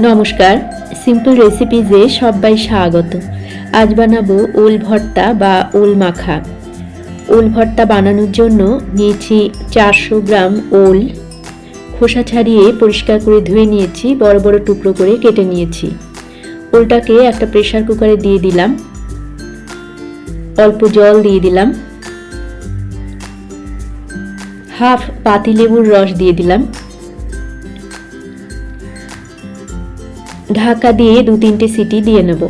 নমস্কার, সিম্পল রেসিপিজে সবাই স্বাগত। আজ বানাবো ওল ভর্তা বা ওল মাখা। ওল ভর্তা বানানোর জন্য নিয়েছি 400 গ্রাম ওল। খোসা ছাড়িয়ে পরিষ্কার করে ধুয়ে নিয়েছি, বড় বড় টুকরো করে কেটে নিয়েছি। ওলটাকে একটা প্রেসার কুকারে দিয়ে দিলাম, অল্প জল দিয়ে দিলাম, হাফ পাতিলেবুর রস দিয়ে দিলাম, ঢাকা দিয়ে 2-3টে সিটি দিয়ে নেব।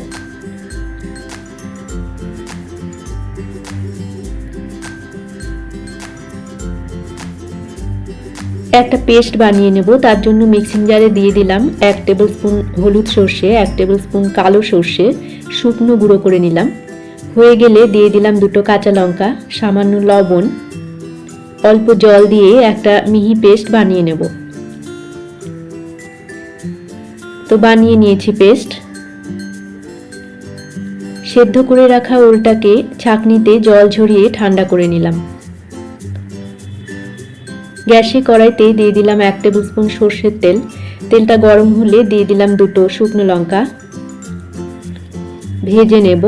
একটা পেস্ট বানিয়ে নেব। তার জন্য মিক্সিং জারে দিয়ে দিলাম 1 টেবিল স্পুন হলুদ সর্ষে, 1 টেবিল স্পুন কালো সর্ষে শুকনো গুঁড়ো করে নিলাম। হয়ে গেলে দিয়ে দিলাম 2টো কাঁচা লঙ্কা, সামান্য লবণ, অল্প জল দিয়ে একটা মিহি পেস্ট বানিয়ে নেব। তো বানিয়ে নিয়েছি পেস্ট। সেদ্ধ করে রাখা ওলটাকে ছাঁকনিতে জল ঝরিয়ে ঠান্ডা করে নিলাম। গ্যাসে কড়াইতে দিয়ে দিলাম 1 টেবিল স্পুন সরষের তেল। তেলটা গরম হলে দিয়ে দিলাম 2টো শুকনো লঙ্কা, ভেজে নেব।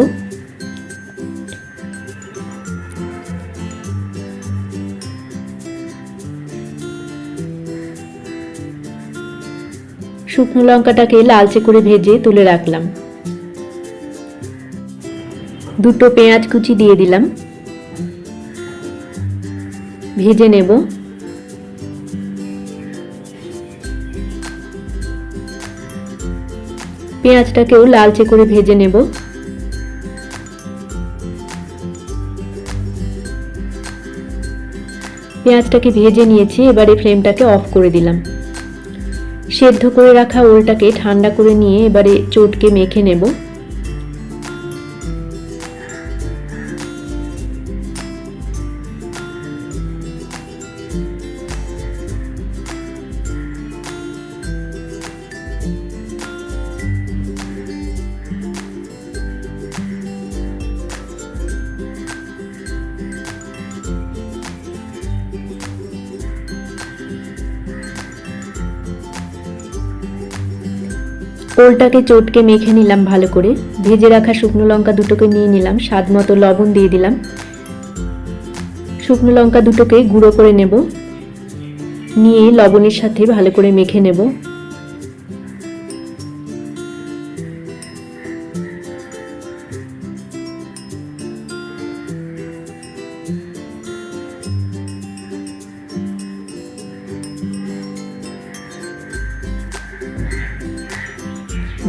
শুকনো লঙ্কাটাকে লালচে করে ভেজে তুলে রাখলাম। 2টো পেঁয়াজ কুচি দিয়ে দিলাম, ভেজে নেব। পেঁয়াজটাকেও লালচে করে ভেজে নেব। পেঁয়াজটাকে ভেজে নিয়েছি, এবারে ফ্লেমটাকে অফ করে দিলাম। সেদ্ধ করে রাখা ওলটাকে ঠান্ডা করে নিয়ে এবারে চটকে মেখে নেব। ওলটাকে চটকে মেখে নিলাম ভালো করে। ভেজে রাখা শুকনো লঙ্কা 2টোকে নিয়ে নিলাম, স্বাদ মতো লবণ দিয়ে দিলাম। শুকনো লঙ্কা 2টোকে গুঁড়ো করে নেব, নিয়ে লবণের সাথে ভালো করে মেখে নেব।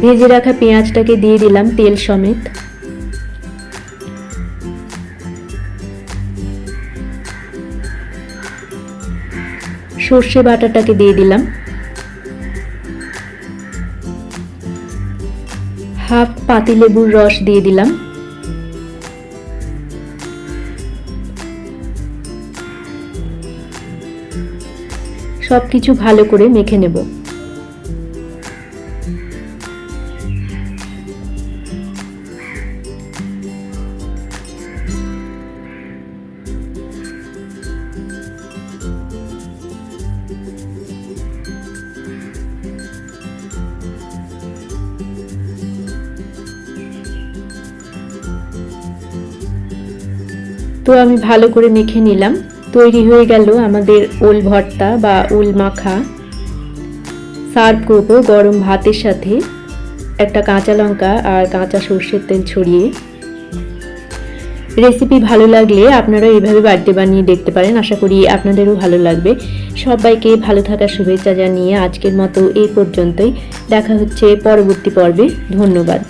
ভেজে রাখা পেঁয়াজটাকে দিয়ে দিলাম তেল সমেত। সর্ষে বাটাটাকে দিয়ে দিলাম, হাফ পাতিলেবুর রস দিয়ে দিলাম, সবকিছু ভালো করে মেখে নেব। তো আমি ভালো করে মেখে নিলাম। তৈরি হয়ে গেল আমাদের ওল ভর্তা বা ওল মাখা। সার্ভ করব গরম ভাতের সাথে, একটা কাঁচা লঙ্কা আর কাঁচা সর্ষের তেল ছড়িয়ে। রেসিপি ভালো লাগলে আপনারা এইভাবে বাড়িতে বানিয়ে দেখতে পারেন। আশা করি আপনাদেরও ভালো লাগবে। সবাইকে ভালো থাকার শুভেচ্ছা জানিয়ে আজকের মতো এই পর্যন্তই। দেখা হচ্ছে পরবর্তী পর্বে। ধন্যবাদ।